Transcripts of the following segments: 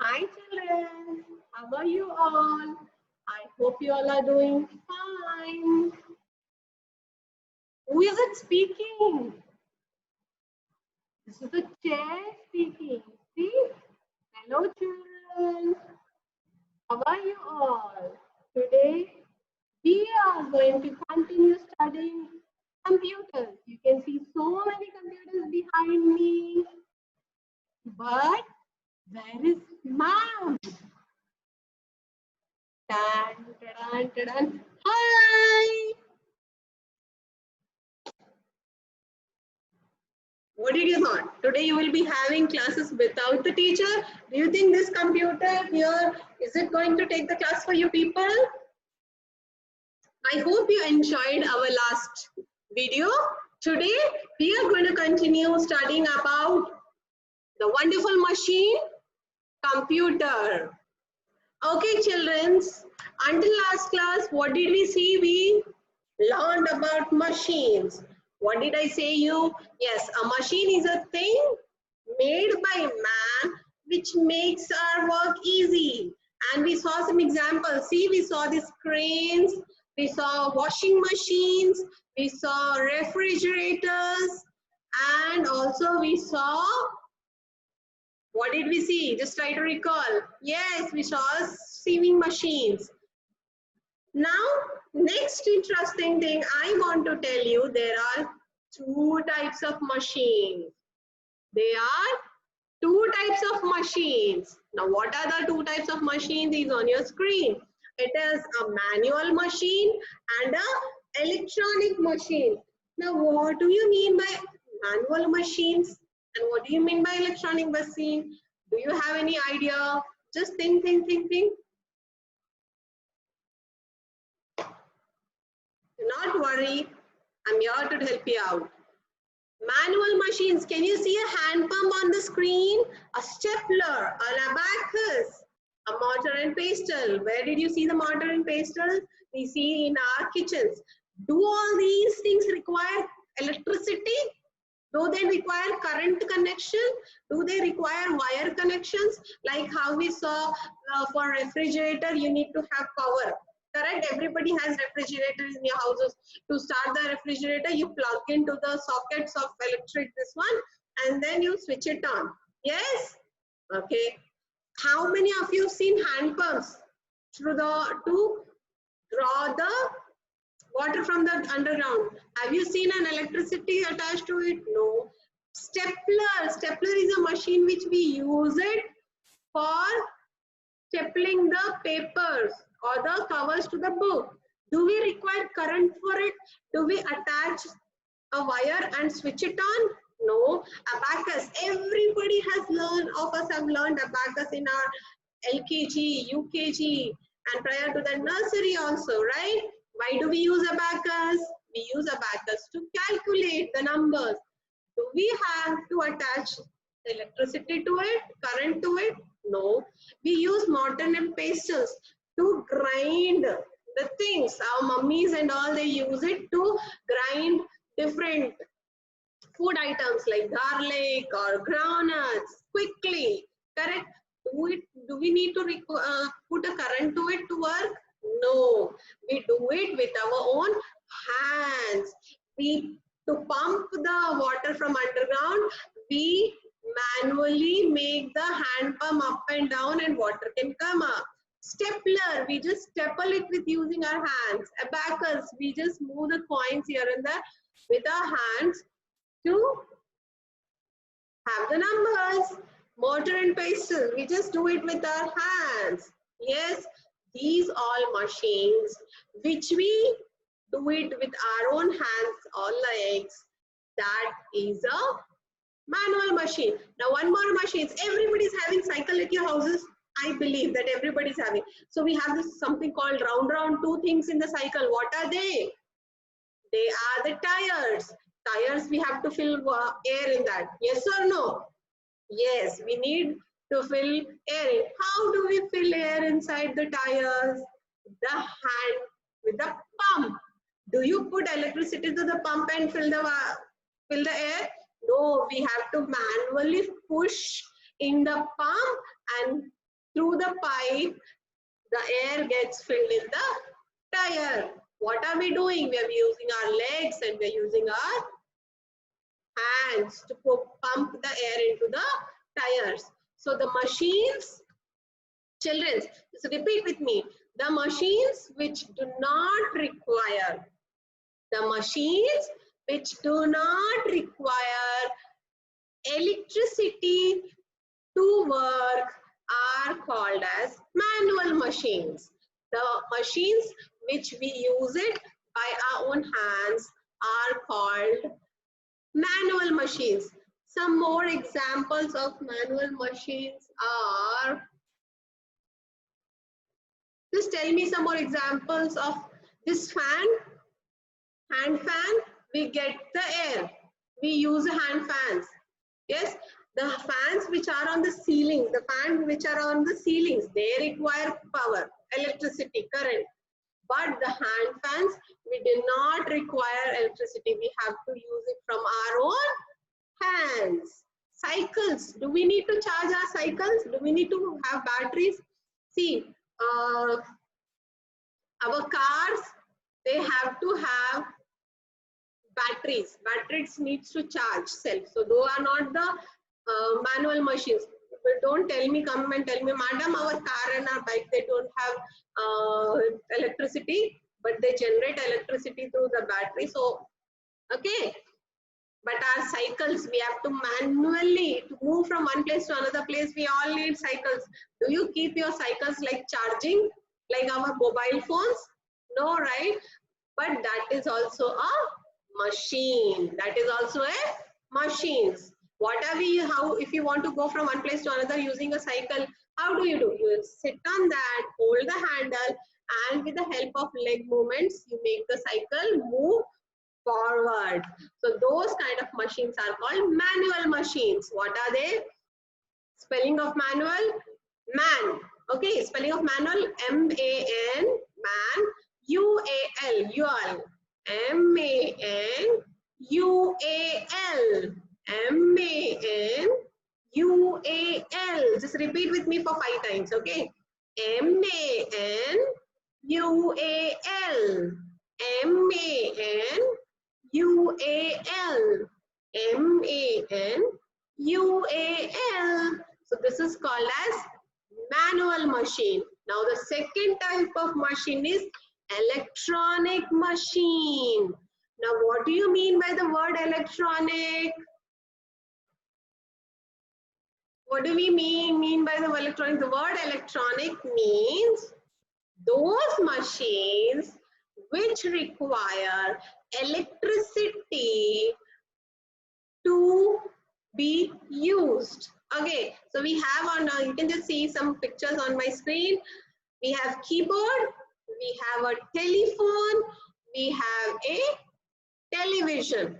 Hi children, how are you all? I hope you all are doing fine. Who is it speaking? This is the chair speaking. See? Hello children, how are you all? Today we are going to continue studying computers. You can see so many computers behind me. But where is ma'am? Tan, tadan, tadan. Hi! What did you thought? Today you will be having classes without the teacher. Do you think this computer here, is it going to take the class for you people? I hope you enjoyed our last video. Today we are going to continue studying about the wonderful machine, computer. Okay children, until last class what did we see? We learned about machines. What did I say you? Yes, a machine is a thing made by man which makes our work easy. And we saw some examples. See, we saw these cranes, we saw washing machines, we saw refrigerators, and also we saw, what did we see? Just try to recall. Yes, we saw sewing machines. Now, next interesting thing I want to tell you, there are two types of machines. There are two types of machines. Now, what are the two types of machines is on your screen. It is a manual machine and a electronic machine. Now, what do you mean by manual machines? And what do you mean by electronic machine? Do you have any idea? Just think. Do not worry, I'm here to help you out. Manual machines, can you see a hand pump on the screen? A stapler, an abacus, a mortar and pestle. Where did you see the mortar and pestle? We see in our kitchens. Do all these things require electricity? Do they require current connection? Do they require wire connections? Like how we saw for refrigerator, you need to have power. Correct? Everybody has refrigerators in your houses. To start the refrigerator, you plug into the sockets of electric, this one, and then you switch it on. Yes? Okay. How many of you have seen hand pumps to draw the water from the underground? Have you seen an electricity attached to it? No. Stapler is a machine which we use it for stapling the papers or the covers to the book. Do we require current for it? Do we attach a wire and switch it on? No. Abacus, everybody has learned, of us have learned abacus in our LKG, UKG, and prior to the nursery also, right? Why do we use abacus? We use abacus to calculate the numbers. Do we have to attach electricity to it, current to it? No. We use mortar and pestles to grind the things. Our mummies and all, they use it to grind different food items like garlic or groundnuts quickly. Correct? Do we need to put a current to it to work? No. We do it with our own hands. To pump the water from underground, we manually make the hand pump up and down and water can come up. Stapler, we just staple it with using our hands. Abacus, we just move the coins here and there with our hands to have the numbers. Mortar and pestle, we just do it with our hands. Yes, these all machines which we do it with our own hands or legs, that is a manual machine. Now one more machines, everybody's having cycle at your houses. I believe that everybody's having. So we have this something called round two things in the cycle. What are they? They are the tires. Tires, we have to fill air in that. Yes or no? Yes, we need to fill air in. How do we fill air inside the tires? The hand, with the pump. Do you put electricity to the pump and fill the air? No, we have to manually push in the pump and through the pipe, the air gets filled in the tire. What are we doing? We are using our legs and we are using our hands to pump the air into the tires. So the machines, children, just repeat with me. The machines which do not require, the machines which do not require electricity to work are called as manual machines. The machines which we use it by our own hands are called manual machines. Some more examples of manual machines are, just tell me some more examples of this fan, hand fan. We get the air, we use hand fans. Yes, the fans which are on the ceilings, the fans which are on the ceilings, they require power, electricity, current. But the hand fans, we do not require electricity. We have to use it from our own hands. Cycles, do we need to charge our cycles? Do we need to have batteries? See, our cars, they have to have batteries. Batteries needs to charge self. So those are not the manual machines. But don't tell me, come and tell me, madam, our car and our bike, they don't have electricity, but they generate electricity through the battery. So, okay. But our cycles, we have to manually, to move from one place to another place, we all need cycles. Do you keep your cycles like charging, like our mobile phones? No, right? But that is also a machine. That is also a machine. What are we, how, if you want to go from one place to another using a cycle, how do? You sit on that, hold the handle, and with the help of leg movements, you make the cycle move forward. So those kind of machines are called manual machines. What are they? Spelling of manual, man. Okay, spelling of manual, M-A-N, man, U-A-L, U-A-L, M-A-N-U-A-L, M-A-N-U-A-L. Just repeat with me for 5 times, okay? M-A-N-U-A-L, M-A-N-U-A-L, M-A-N-U-A-L. So this is called as manual machine. Now the second type of machine is electronic machine. Now what do you mean by the word electronic? What do we mean by the electronic? The word electronic means those machines which require electricity to be used. Okay, so we have on, you can just see some pictures on my screen. We have keyboard, we have a telephone, we have a television.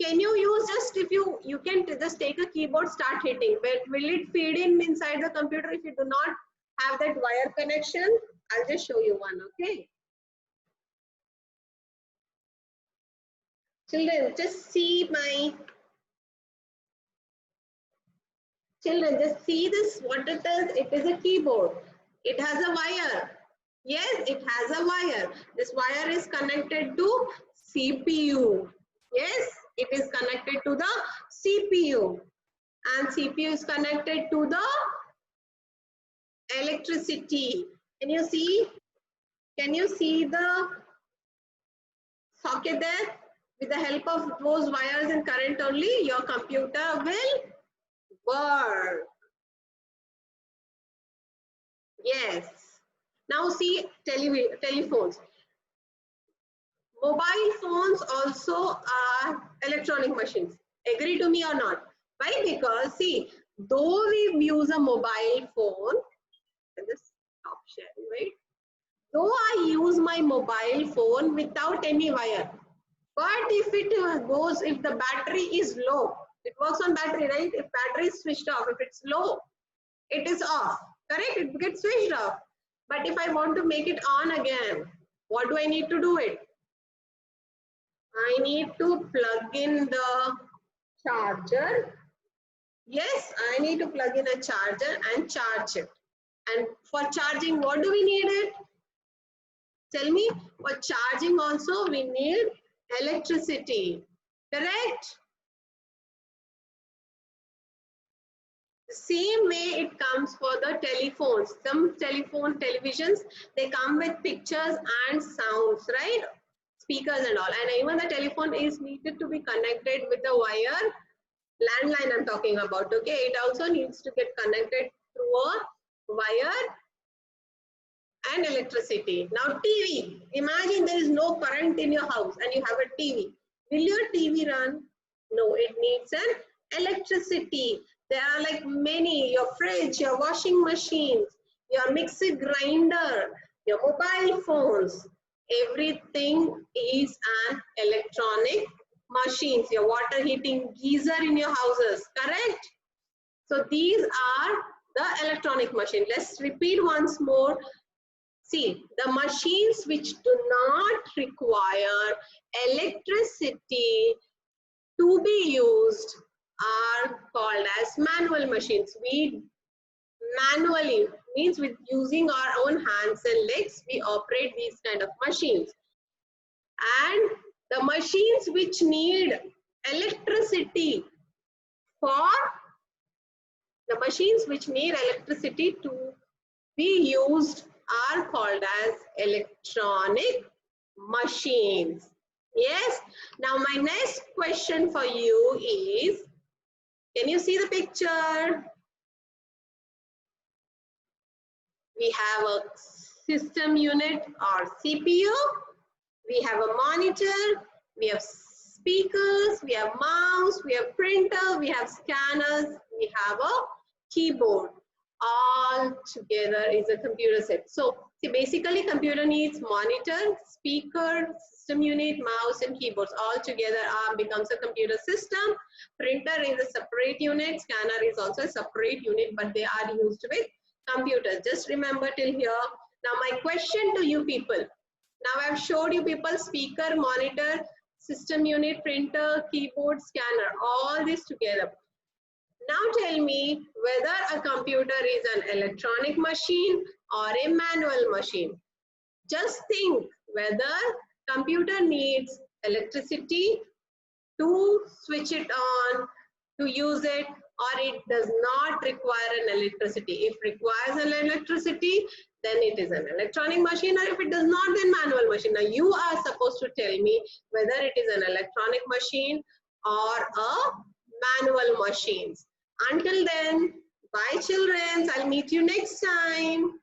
Can you use just, if you can just take a keyboard, start hitting, but will it feed in inside the computer if you do not have that wire connection? I'll just show you one, okay? Children, just see my, children, just see this, what it is. It is a keyboard. It has a wire. Yes, it has a wire. This wire is connected to CPU. Yes, it is connected to the CPU. And CPU is connected to the electricity. Can you see? Can you see the socket there? With the help of those wires and current only, your computer will work. Yes. Now see telephones. Mobile phones also are electronic machines. Agree to me or not? Why? Because see, though we use a mobile phone, let us stop sharing, right? Though I use my mobile phone without any wire, but if it goes, if the battery is low, it works on battery, right? If battery is switched off, if it's low, it is off, correct? It gets switched off. But if I want to make it on again, what do I need to do it? I need to plug in the charger. Yes, I need to plug in a charger and charge it. And for charging, what do we need it? Tell me, for charging also we need electricity, correct? The same way it comes for the telephones. Some televisions, they come with pictures and sounds, right? Speakers and all. And even the telephone is needed to be connected with the wire. Landline I'm talking about, okay? It also needs to get connected through a wire and electricity. Now TV, imagine there is no current in your house and you have a TV. Will your TV run? No, it needs an electricity. There are like many, your fridge, your washing machines, your mixer grinder, your mobile phones, everything is an electronic machines, your water heating geyser in your houses, correct? So these are the electronic machine. Let's repeat once more. See, the machines which do not require electricity to be used are called as manual machines. We manually, means with using our own hands and legs, we operate these kind of machines. And the machines which need electricity to be used are called as electronic machines. Yes. Now my next question for you is, can you see the picture? We have a system unit or CPU. We have a monitor. We have speakers. We have mouse. We have printer. We have scanners. We have a keyboard. All together is a computer set. So see, basically computer needs monitor, speaker, system unit, mouse and keyboards. All together becomes a computer system. Printer is a separate unit. Scanner is also a separate unit, but they are used with computers. Just remember till here. Now my question to you people. Now I've showed you people speaker, monitor, system unit, printer, keyboard, scanner, all this together. Now tell me whether a computer is an electronic machine or a manual machine. Just think whether computer needs electricity to switch it on, to use it, or it does not require an electricity. If requires an electricity, then it is an electronic machine, or if it does not, then manual machine. Now you are supposed to tell me whether it is an electronic machine or a manual machine. Until then, bye children, I'll meet you next time.